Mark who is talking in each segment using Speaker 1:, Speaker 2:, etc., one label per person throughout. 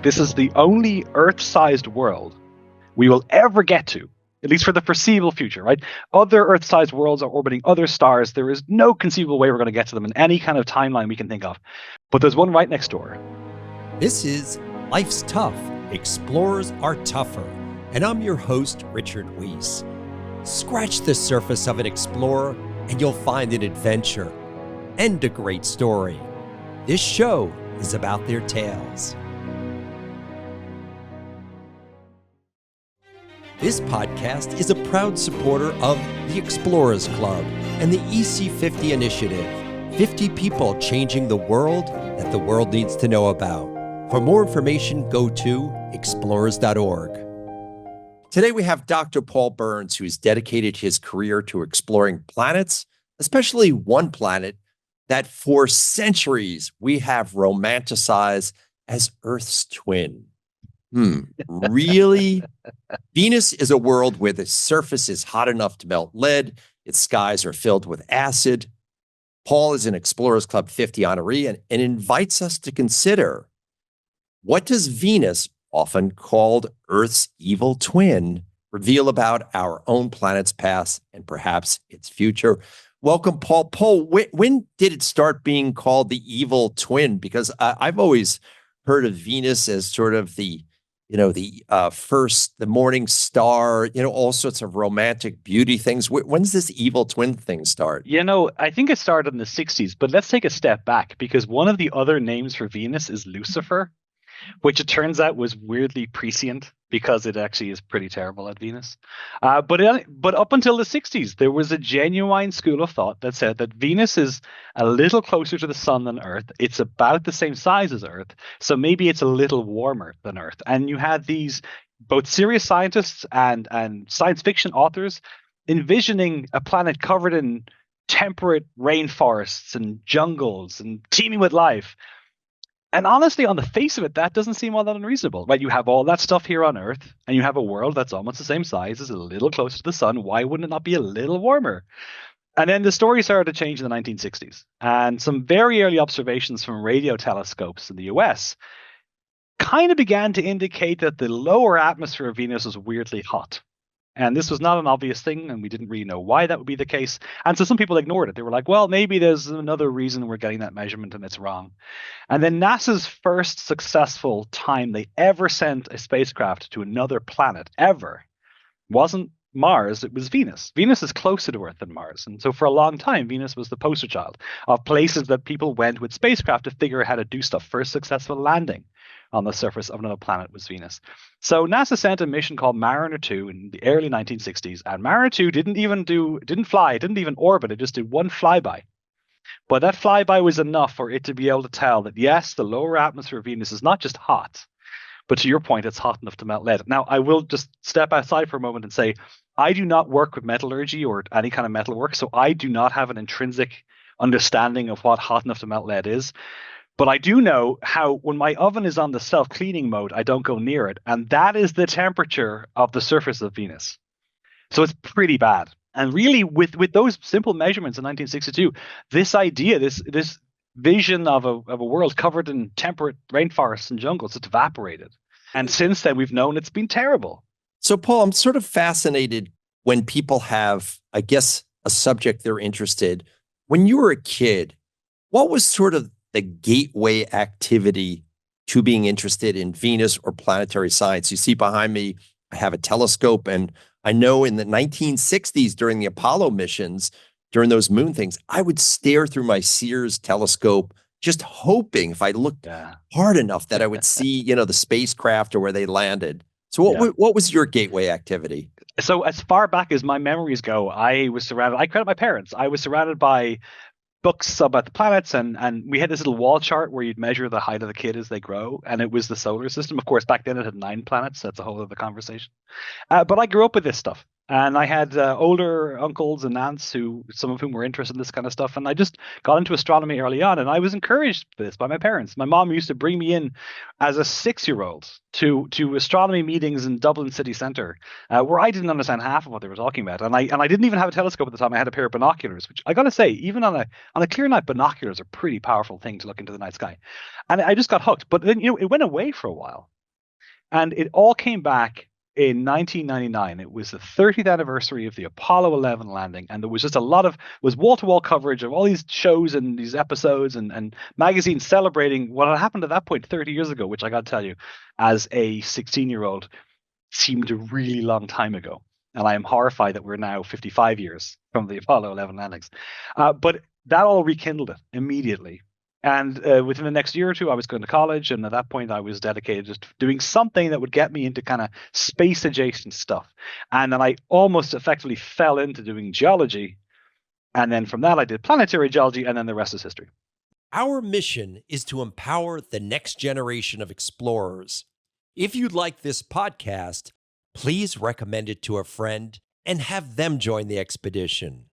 Speaker 1: This is the only Earth-sized world we will ever get to, at least for the foreseeable future, right? Other Earth-sized worlds are orbiting other stars. There is no conceivable way we're going to get to them in any kind of timeline we can think of. But there's one right next door.
Speaker 2: This is Life's Tough. Explorers are tougher. And I'm your host, Richard Wiese. Scratch the surface of an explorer and you'll find an adventure and a great story. This show is about their tales. This podcast is a proud supporter of the Explorers Club and the EC50 initiative, 50 people changing the world that the world needs to know about. For more information, go to explorers.org. Today we have Dr. Paul Byrne, who has dedicated his career to exploring planets, especially one planet that for centuries we have romanticized as Earth's twin. Really? Venus is a world where the surface is hot enough to melt lead. Its skies are filled with acid. Paul is an Explorers Club 50 honoree and invites us to consider, what does Venus, often called Earth's evil twin, reveal about our own planet's past and perhaps its future? Welcome, Paul. Paul, when did it start being called the evil twin? Because I've always heard of Venus as sort of the morning star, all sorts of romantic beauty things. When's this evil twin thing start?
Speaker 1: I think it started in the 60s, but let's take a step back because one of the other names for Venus is Lucifer, which it turns out was weirdly prescient because it actually is pretty terrible at Venus. But up until the 60s, there was a genuine school of thought that said that Venus is a little closer to the sun than Earth. It's about the same size as Earth, so maybe it's a little warmer than Earth. And you had these both serious scientists and science fiction authors envisioning a planet covered in temperate rainforests and jungles and teeming with life. And honestly, on the face of it, that doesn't seem all that unreasonable, right? You have all that stuff here on Earth, and you have a world that's almost the same size, is a little closer to the sun. Why wouldn't it not be a little warmer? And then the story started to change in the 1960s, and some very early observations from radio telescopes in the US kind of began to indicate that the lower atmosphere of Venus was weirdly hot. And this was not an obvious thing, and we didn't really know why that would be the case. And so some people ignored it. They were like, well, maybe there's another reason we're getting that measurement and it's wrong. And then NASA's first successful time they ever sent a spacecraft to another planet ever wasn't Mars, it was Venus. Venus is closer to Earth than Mars. And so for a long time, Venus was the poster child of places that people went with spacecraft to figure out how to do stuff. First successful landing on the surface of another planet was Venus. So NASA sent a mission called Mariner 2 in the early 1960s, and Mariner 2 didn't even orbit, it just did one flyby. But that flyby was enough for it to be able to tell that, yes, the lower atmosphere of Venus is not just hot, but to your point, it's hot enough to melt lead. Now, I will just step outside for a moment and say, I do not work with metallurgy or any kind of metal work, so I do not have an intrinsic understanding of what hot enough to melt lead is. But I do know how when my oven is on the self-cleaning mode, I don't go near it. And that is the temperature of the surface of Venus. So it's pretty bad. And really, with those simple measurements in 1962, this idea, this vision of a world covered in temperate rainforests and jungles, it's evaporated. And since then, we've known it's been terrible.
Speaker 2: So, Paul, I'm sort of fascinated when people have, I guess, a subject they're interested. When you were a kid, what was sort of the gateway activity to being interested in Venus or planetary science? You see behind me, I have a telescope, and I know in the 1960s during the Apollo missions, during those moon things, I would stare through my Sears telescope, just hoping if I looked hard enough that I would see, the spacecraft or where they landed. So what was your gateway activity?
Speaker 1: So as far back as my memories go, I credit my parents. I was surrounded by books about the planets, and we had this little wall chart where you'd measure the height of the kid as they grow, and it was the solar system. Of course, back then it had 9 planets. That's a whole other conversation. But I grew up with this stuff. And I had older uncles and aunts who, some of whom were interested in this kind of stuff. And I just got into astronomy early on. And I was encouraged for this by my parents. My mom used to bring me in as a 6-year-old to astronomy meetings in Dublin city centre, where I didn't understand half of what they were talking about. And I didn't even have a telescope at the time. I had a pair of binoculars, which I got to say, even on a clear night, binoculars are a pretty powerful thing to look into the night sky. And I just got hooked. But then, it went away for a while. And it all came back in 1999. It was the 30th anniversary of the Apollo 11 landing, and there was just a lot of was wall-to-wall coverage of all these shows and these episodes and magazines celebrating what had happened at that point 30 years ago, which I got to tell you, as a 16-year-old, seemed a really long time ago. And I am horrified that we're now 55 years from the Apollo 11 landings. But that all rekindled it immediately. And within the next year or two, I was going to college. And at that point, I was dedicated just to doing something that would get me into kind of space adjacent stuff. And then I almost effectively fell into doing geology. And then from that, I did planetary geology. And then the rest is history.
Speaker 2: Our mission is to empower the next generation of explorers. If you like this podcast, please recommend it to a friend and have them join the expedition.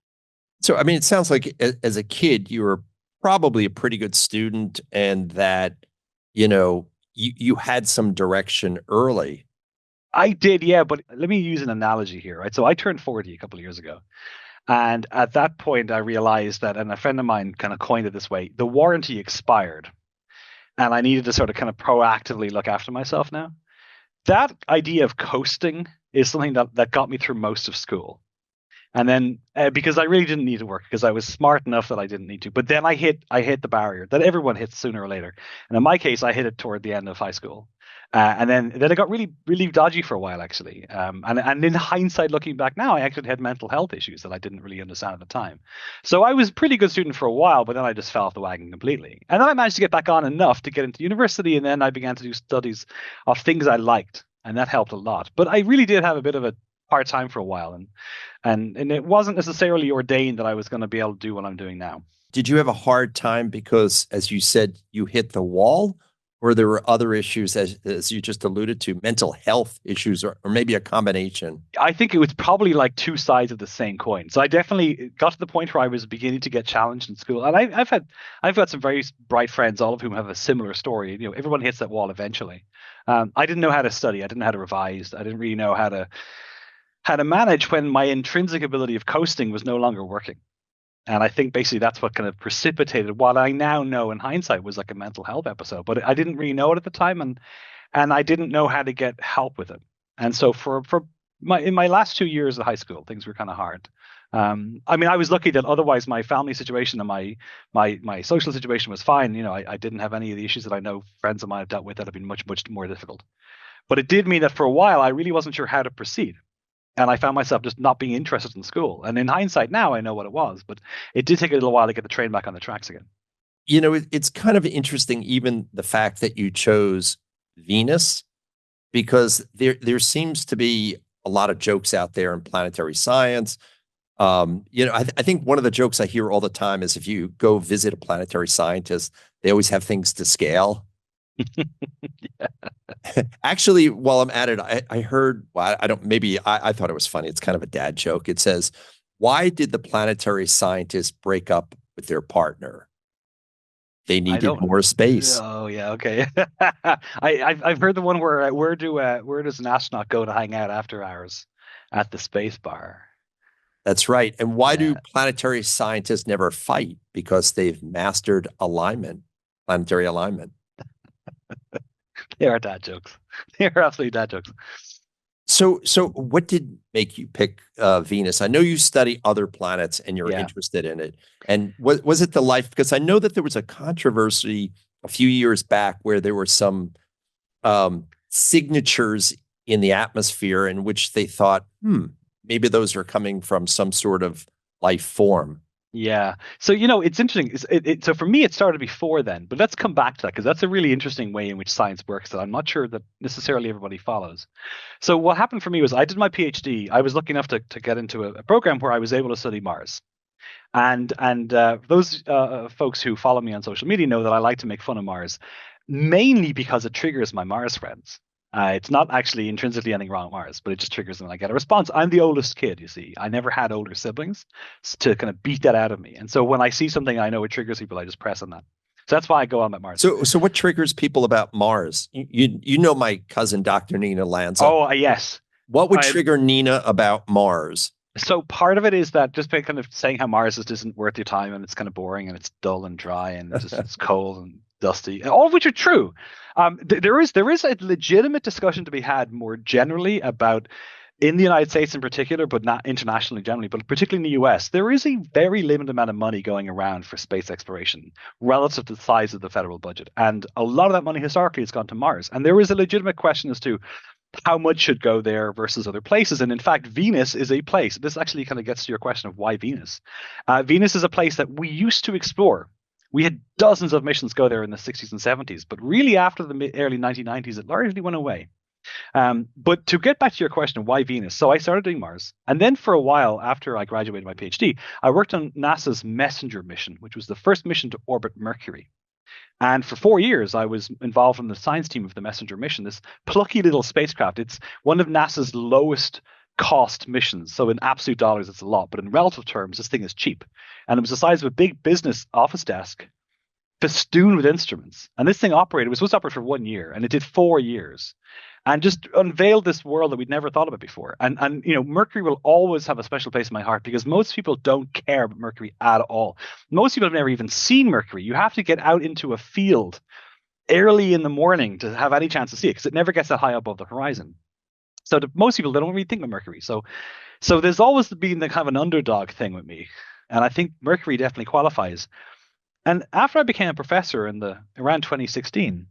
Speaker 2: So, I mean, it sounds like as a kid, you were probably a pretty good student and that, you had some direction early.
Speaker 1: I did, yeah. But let me use an analogy here, right? So I turned 40 a couple of years ago. And at that point, I realized that, and a friend of mine kind of coined it this way, the warranty expired. And I needed to sort of kind of proactively look after myself now. That idea of coasting is something that got me through most of school. And then because I really didn't need to work because I was smart enough that I didn't need to. But then I hit the barrier that everyone hits sooner or later. And in my case, I hit it toward the end of high school. And then it got really, really dodgy for a while, actually. And in hindsight, looking back now, I actually had mental health issues that I didn't really understand at the time. So I was a pretty good student for a while, but then I just fell off the wagon completely. And then I managed to get back on enough to get into university. And then I began to do studies of things I liked. And that helped a lot. But I really did have a bit of a hard time for a while. And it wasn't necessarily ordained that I was going to be able to do what I'm doing now.
Speaker 2: Did you have a hard time because, as you said, you hit the wall? Or there were other issues, as you just alluded to, mental health issues, or maybe a combination?
Speaker 1: I think it was probably like two sides of the same coin. So I definitely got to the point where I was beginning to get challenged in school. And I've got some very bright friends, all of whom have a similar story. Everyone hits that wall eventually. I didn't know how to study. I didn't know how to revise. I didn't really know how to manage when my intrinsic ability of coasting was no longer working. And I think basically that's what kind of precipitated what I now know in hindsight was like a mental health episode. But I didn't really know it at the time, and I didn't know how to get help with it. And so in my last 2 years of high school, things were kind of hard. I mean, I was lucky that otherwise my family situation and my social situation was fine. I didn't have any of the issues that I know friends of mine have dealt with that have been much, much more difficult. But it did mean that for a while, I really wasn't sure how to proceed. And I found myself just not being interested in school. And in hindsight now, I know what it was, but it did take a little while to get the train back on the tracks again.
Speaker 2: It's kind of interesting, even the fact that you chose Venus, because there seems to be a lot of jokes out there in planetary science. I think one of the jokes I hear all the time is if you go visit a planetary scientist, they always have things to scale.
Speaker 1: Yeah.
Speaker 2: Actually, while I'm at it, I heard, well, I thought it was funny. It's kind of a dad joke. It says, why did the planetary scientists break up with their partner? They needed more space.
Speaker 1: Oh yeah, okay. I've heard the one where does an astronaut go to hang out after hours at the space bar?
Speaker 2: That's right. And why do
Speaker 1: Yeah.
Speaker 2: planetary scientists never fight? Because they've mastered planetary alignment.
Speaker 1: They are dad jokes. They are absolutely dad jokes.
Speaker 2: So what did make you pick Venus? I know you study other planets and you're interested in it. And was it the life? Because I know that there was a controversy a few years back where there were some signatures in the atmosphere in which they thought, maybe those are coming from some sort of life form.
Speaker 1: Yeah. So, it's interesting. So for me, it started before then, but let's come back to that because that's a really interesting way in which science works that I'm not sure that necessarily everybody follows. So what happened for me was I did my PhD. I was lucky enough to get into a program where I was able to study Mars. And those folks who follow me on social media know that I like to make fun of Mars, mainly because it triggers my Mars friends. It's not actually intrinsically anything wrong with Mars, but it just triggers them and I get a response. I'm the oldest kid, you see. I never had older siblings to kind of beat that out of me. And so when I see something I know it triggers people, I just press on that. So that's why I go on at Mars.
Speaker 2: So what triggers people about Mars? You know my cousin, Dr. Nina Lanza.
Speaker 1: Oh, yes.
Speaker 2: What would
Speaker 1: I,
Speaker 2: trigger Nina about Mars?
Speaker 1: so part of it is that just by kind of saying how Mars just isn't worth your time and it's kind of boring and it's dull and dry and just it's cold and dusty, all of which are true. There is a legitimate discussion to be had more generally about in the United States in particular, but not internationally generally, but particularly in the US, there is a very limited amount of money going around for space exploration relative to the size of the federal budget. And a lot of that money historically has gone to Mars. And there is a legitimate question as to how much should go there versus other places. And in fact, Venus is a place. This actually kind of gets to your question of why Venus. Venus is a place that we used to explore. We had dozens of missions go there in the 60s and 70s, but really after the early 1990s, it largely went away. But to get back to your question, why Venus? So I started doing Mars. And then for a while after I graduated my PhD, I worked on NASA's Messenger mission, which was the first mission to orbit Mercury. And for 4 years, I was involved in the science team of the Messenger mission, this plucky little spacecraft. It's one of NASA's lowest cost missions. So in absolute dollars, it's a lot, but in relative terms, this thing is cheap. And it was the size of a big business office desk festooned with instruments. And this thing operated, it was supposed to operate for 1 year, and it did 4 years. And just unveiled this world that we'd never thought about before. And you know, Mercury will always have a special place in my heart because most people don't care about Mercury at all. Most people have never even seen Mercury. You have to get out into a field early in the morning to have any chance to see it because it never gets that high above the horizon. So most people, they don't really think of Mercury. So there's always been the kind of an underdog thing with me. And I think Mercury definitely qualifies. And after I became a professor in the around 2016,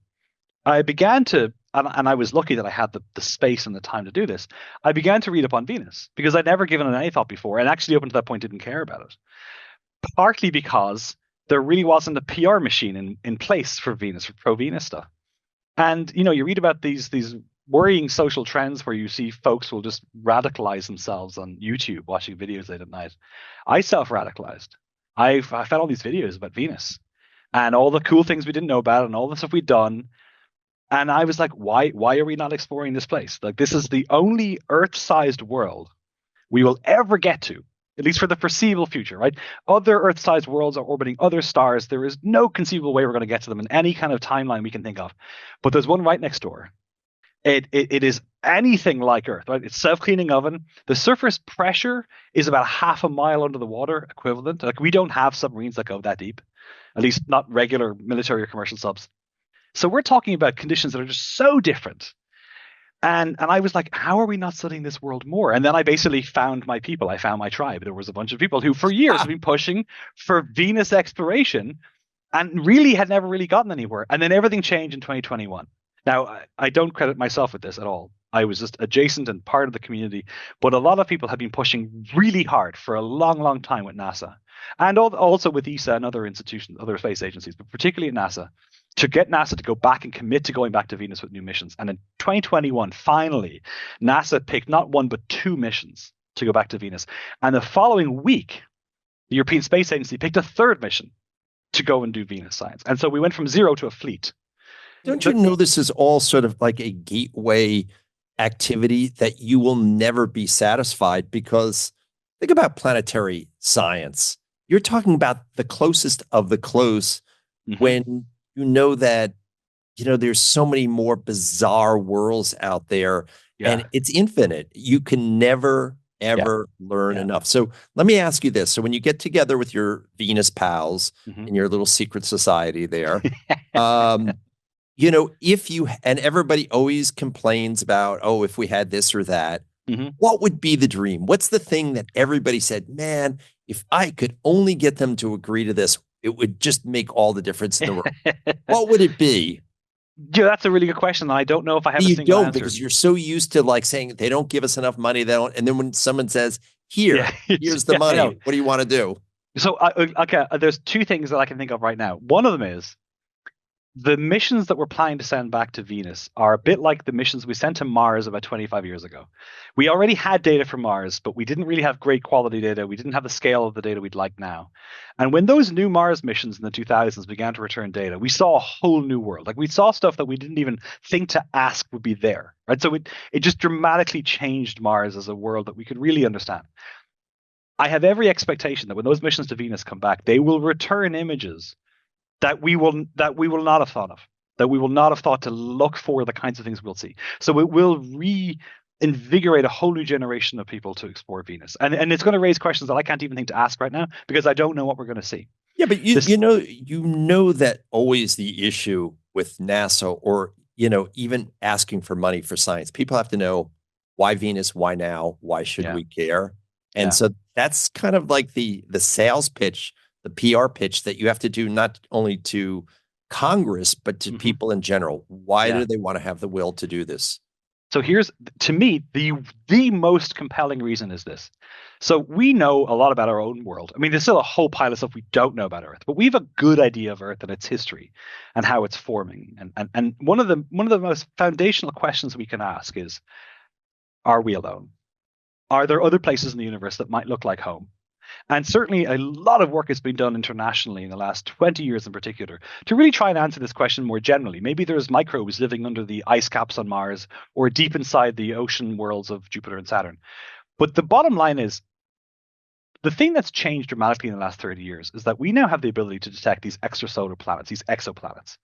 Speaker 1: I began to, and I was lucky that I had the space and the time to do this. I began to read up on Venus because I'd never given it any thought before, and actually up until that point didn't care about it. Partly because there really wasn't a PR machine in place for Venus, for pro-Venus stuff. And you know, you read about these worrying social trends where you see folks will just radicalize themselves on YouTube watching videos late at night. I self-radicalized. I found all these videos about Venus and all the cool things we didn't know about and all the stuff we'd done. And I was like, why are we not exploring this place? Like, this is the only Earth-sized world we will ever get to, at least for the foreseeable future, right? Other Earth-sized worlds are orbiting other stars. There is no conceivable way we're going to get to them in any kind of timeline we can think of. But there's one right next door. It is anything like Earth, right? It's self-cleaning oven. The surface pressure is about half a mile under the water equivalent. Like, we don't have submarines that go that deep, at least not regular military or commercial subs. So we're talking about conditions that are just so different. And I was like, how are we not studying this world more? And then I basically found my people. I found my tribe. There was a bunch of people who for years have been pushing for Venus exploration and really had never really gotten anywhere. And then everything changed in 2021. Now, I don't credit myself with this at all. I was just adjacent and part of the community. But a lot of people have been pushing really hard for a long, long time with NASA. And also with ESA and other institutions, other space agencies, but particularly at NASA, to get NASA to go back and commit to going back to Venus with new missions. And in 2021, finally, NASA picked not one, but two missions to go back to Venus. And the following week, the European Space Agency picked a third mission to go and do Venus science. And so we went from zero to a fleet.
Speaker 2: Don't you know this is all sort of like a gateway activity that you will never be satisfied? Because think about planetary science. You're talking about the closest of the close when you know that, you know, there's so many more bizarre worlds out there and it's infinite. You can never, ever learn enough. So let me ask you this. So when you get together with your Venus pals in your little secret society there, you know, if you, and everybody always complains about, oh, if we had this or that, what would be the dream? What's the thing that everybody said, man, if I could only get them to agree to this, it would just make all the difference in the world. What would it be?
Speaker 1: Yeah, that's a really good question. I don't know if I have a single answer.
Speaker 2: Because you're so used to like saying they don't give us enough money. They don't. And then when someone says, here's the money, what do you want to do?
Speaker 1: So, okay, there's two things that I can think of right now. One of them is the missions that we're planning to send back to Venus are a bit like the missions we sent to Mars about 25 years ago. We already had data from Mars, but we didn't really have great quality data. We didn't have the scale of the data we'd like now. And when those new Mars missions in the 2000s began to return data, we saw a whole new world. Like we saw stuff that we didn't even think to ask would be there, right? So it just dramatically changed Mars as a world that we could really understand. I have every expectation that when those missions to Venus come back, they will return images that we will not have thought of, that we will not have thought to look for the kinds of things we'll see. So it will reinvigorate a whole new generation of people to explore Venus, and it's going to raise questions that I can't even think to ask right now because I don't know what we're going to see.
Speaker 2: Yeah, but you
Speaker 1: This,
Speaker 2: you know that always the issue with NASA or even asking for money for science. People have to know why Venus, why now, why should
Speaker 1: yeah,
Speaker 2: we care? And
Speaker 1: yeah,
Speaker 2: so that's kind of like the sales pitch, the PR pitch that you have to do not only to Congress but to
Speaker 1: hmm
Speaker 2: people in general. Why
Speaker 1: yeah.
Speaker 2: do they want to have the will to do this?
Speaker 1: So here's to me the most compelling reason is this. So we know a lot about our own world. I mean, there's still a whole pile of stuff we don't know about Earth, but we have a good idea of Earth and its history and how it's forming. And one of the most foundational questions we can ask is, are we alone? Are there other places in the universe that might look like home? And certainly a lot of work has been done internationally in the last 20 years in particular to really try and answer this question more generally. Maybe there's microbes living under the ice caps on Mars or deep inside the ocean worlds of Jupiter and Saturn. But the bottom line is the thing that's changed dramatically in the last 30 years is that we now have the ability to detect these extrasolar planets, these exoplanets.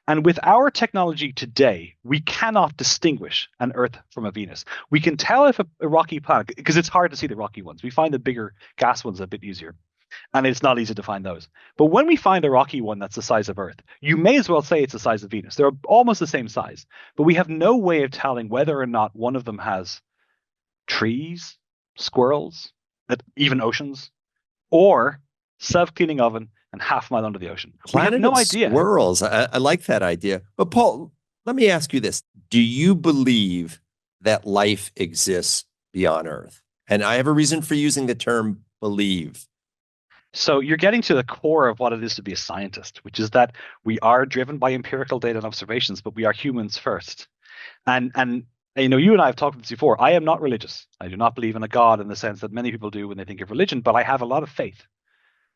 Speaker 1: And with our technology today, we cannot distinguish an Earth from a Venus. We can tell if a rocky planet, because it's hard to see the rocky ones. We find the bigger gas ones a bit easier, and it's not easy to find those. But when we find a rocky one that's the size of Earth, you may as well say it's the size of Venus. They're almost the same size, but we have no way of telling whether or not one of them has trees, squirrels, even oceans, or self-cleaning oven and half a mile under the ocean. We have
Speaker 2: Planet
Speaker 1: no
Speaker 2: of
Speaker 1: idea.
Speaker 2: Squirrels. I like that idea. But Paul, let me ask you this. Do you believe that life exists beyond Earth? And I have a reason for using the term believe.
Speaker 1: So you're getting to the core of what it is to be a scientist, which is that we are driven by empirical data and observations, but we are humans first. And you and I have talked about this before. I am not religious. I do not believe in a God in the sense that many people do when they think of religion, but I have a lot of faith.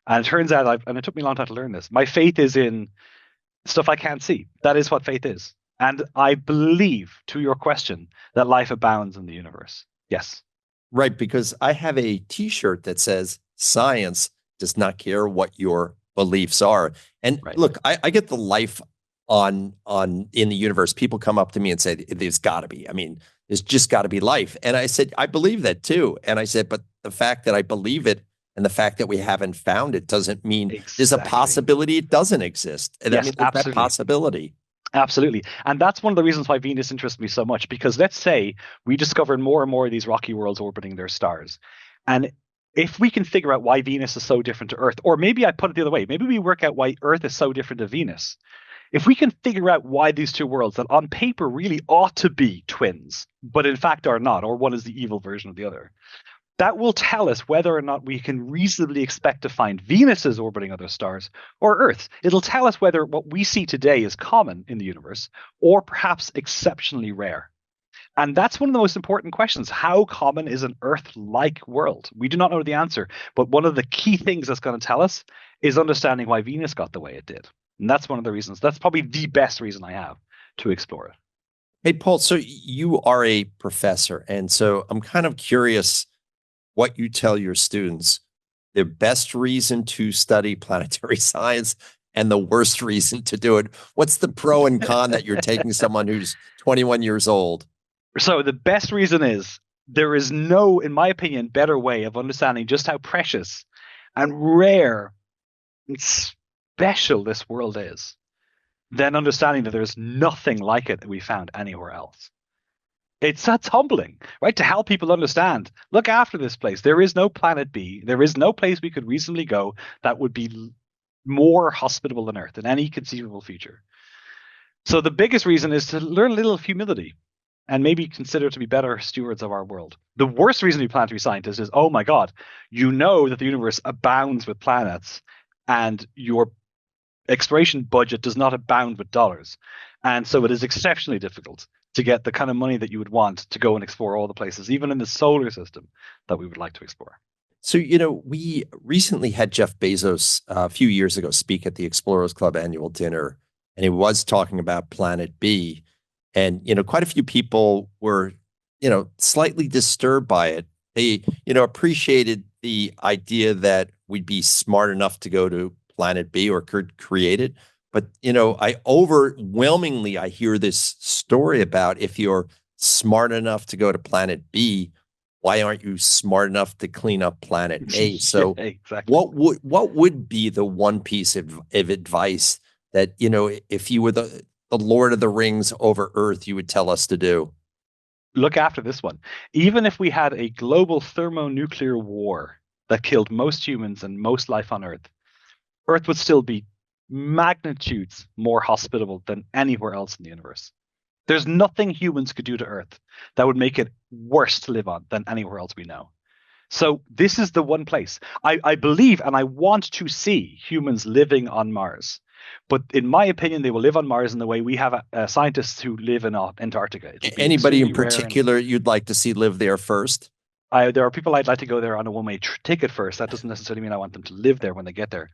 Speaker 1: And it turns out, and it took me a long time to learn this. My faith is in stuff I can't see. That is what faith is. And I believe, to your question, that life abounds in the universe. Yes.
Speaker 2: Right, because I have a T-shirt that says science does not care what your beliefs are. And
Speaker 1: Right.
Speaker 2: look, I get the life on in the universe. People come up to me and say, there's gotta be. I mean, there's just gotta be life. And I said, I believe that too. And I said, but the fact that I believe it and the fact that we haven't found it doesn't mean there's a
Speaker 1: Exactly.
Speaker 2: possibility it doesn't exist. And I
Speaker 1: Yes,
Speaker 2: mean, there's that
Speaker 1: absolutely.
Speaker 2: possibility.
Speaker 1: Absolutely. And that's one of the reasons why Venus interests me so much, because let's say we discover more and more of these rocky worlds orbiting their stars. And if we can figure out why Venus is so different to Earth, or maybe I put it the other way, maybe we work out why Earth is so different to Venus. If we can figure out why these two worlds that on paper really ought to be twins, but in fact are not, or one is the evil version of the other, that will tell us whether or not we can reasonably expect to find Venuses orbiting other stars or Earths. It'll tell us whether what we see today is common in the universe or perhaps exceptionally rare. And that's one of the most important questions. How common is an Earth like world? We do not know the answer, but one of the key things that's going to tell us is understanding why Venus got the way it did. And that's one of the reasons. That's probably the best reason I have to explore it.
Speaker 2: Hey, Paul, so you are a professor. And so I'm kind of curious what you tell your students the best reason to study planetary science and the worst reason to do it. What's the pro and con that you're taking someone who's 21 years old?
Speaker 1: So the best reason is there is no, in my opinion, better way of understanding just how precious and rare and special this world is than understanding that there's nothing like it that we found anywhere else. That's humbling, right? To help people understand, look after this place. There is no planet B. There is no place we could reasonably go that would be more hospitable than Earth in any conceivable future. So the biggest reason is to learn a little humility and maybe consider to be better stewards of our world. The worst reason to be planetary scientists is, oh my God, you know that the universe abounds with planets and you're exploration budget does not abound with dollars. And so it is exceptionally difficult to get the kind of money that you would want to go and explore all the places, even in the solar system, that we would like to explore.
Speaker 2: So, we recently had Jeff Bezos a few years ago speak at the Explorers Club annual dinner, and he was talking about Planet B. And, quite a few people were, slightly disturbed by it. They, appreciated the idea that we'd be smart enough to go to Planet B or could create it. But, I hear this story about if you're smart enough to go to Planet B, why aren't you smart enough to clean up Planet A? So
Speaker 1: yeah, exactly.
Speaker 2: what would be the one piece of advice that, if you were the Lord of the Rings over Earth, you would tell us to do?
Speaker 1: Look after this one. Even if we had a global thermonuclear war that killed most humans and most life on Earth, Earth would still be magnitudes more hospitable than anywhere else in the universe. There's nothing humans could do to Earth that would make it worse to live on than anywhere else we know. So this is the one place. I believe and I want to see humans living on Mars. But in my opinion, they will live on Mars in the way we have scientists who live in Antarctica.
Speaker 2: Anybody in particular you'd like to see live there first?
Speaker 1: There are people I'd like to go there on a one-way ticket first. That doesn't necessarily mean I want them to live there when they get there.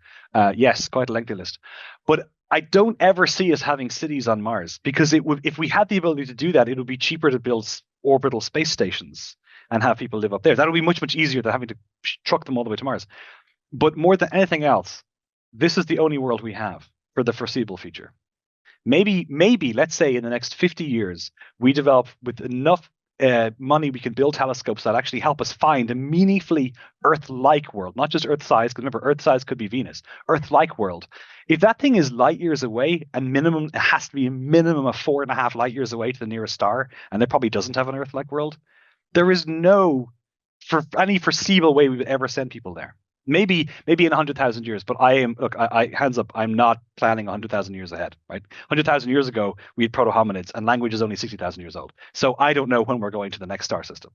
Speaker 1: Yes, quite a lengthy list. But I don't ever see us having cities on Mars, because if we had the ability to do that, it would be cheaper to build orbital space stations and have people live up there. That would be much, much easier than having to truck them all the way to Mars. But more than anything else, this is the only world we have for the foreseeable future. Maybe, let's say in the next 50 years, we develop with enough money, we can build telescopes that actually help us find a meaningfully Earth-like world, not just Earth-size, because remember, Earth-size could be Venus, Earth-like world. If that thing is light years away, and it has to be a minimum of 4.5 light years away to the nearest star, and it probably doesn't have an Earth-like world, there is no, for any foreseeable way we would ever send people there. Maybe in 100,000 years, but I hands up, I'm not planning 100,000 years ahead, right? 100,000 years ago, we had proto-hominids, and language is only 60,000 years old. So I don't know when we're going to the next star system.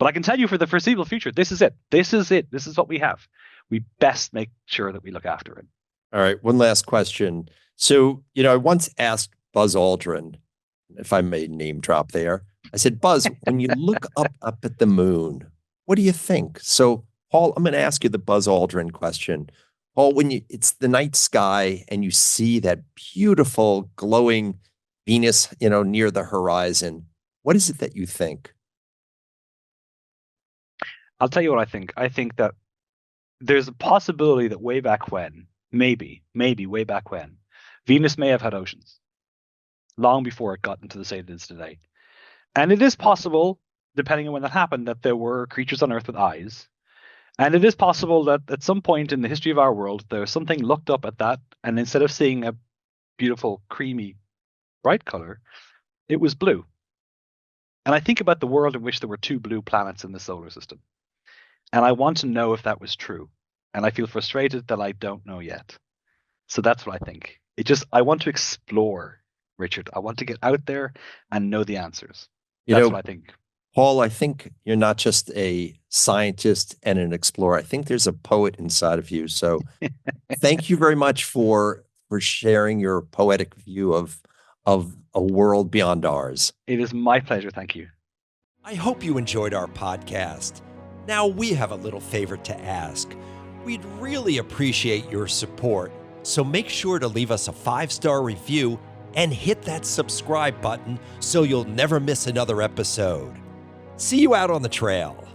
Speaker 1: But I can tell you for the foreseeable future, this is it. This is it. This is what we have. We best make sure that we look after it.
Speaker 2: All right, one last question. So, I once asked Buzz Aldrin, if I may name drop there, I said, Buzz, when you look up at the moon, what do you think? So, Paul, I'm going to ask you the Buzz Aldrin question. Paul, when it's the night sky and you see that beautiful glowing Venus, near the horizon, what is it that you think?
Speaker 1: I'll tell you what I think. I think that there's a possibility that way back when, maybe way back when, Venus may have had oceans long before it got into the state it is today. And it is possible, depending on when that happened, that there were creatures on Earth with eyes. And it is possible that at some point in the history of our world, there's something looked up at that, and instead of seeing a beautiful, creamy, bright color, it was blue. And I think about the world in which there were 2 blue planets in the solar system. And I want to know if that was true. And I feel frustrated that I don't know yet. So that's what I think. I want to explore, Richard. I want to get out there and know the answers. That's what I think.
Speaker 2: Paul, I think you're not just a scientist and an explorer. I think there's a poet inside of you. So thank you very much for sharing your poetic view of a world beyond ours.
Speaker 1: It is my pleasure. Thank you.
Speaker 3: I hope you enjoyed our podcast. Now we have a little favor to ask. We'd really appreciate your support. So make sure to leave us a 5-star review and hit that subscribe button so you'll never miss another episode. See you out on the trail.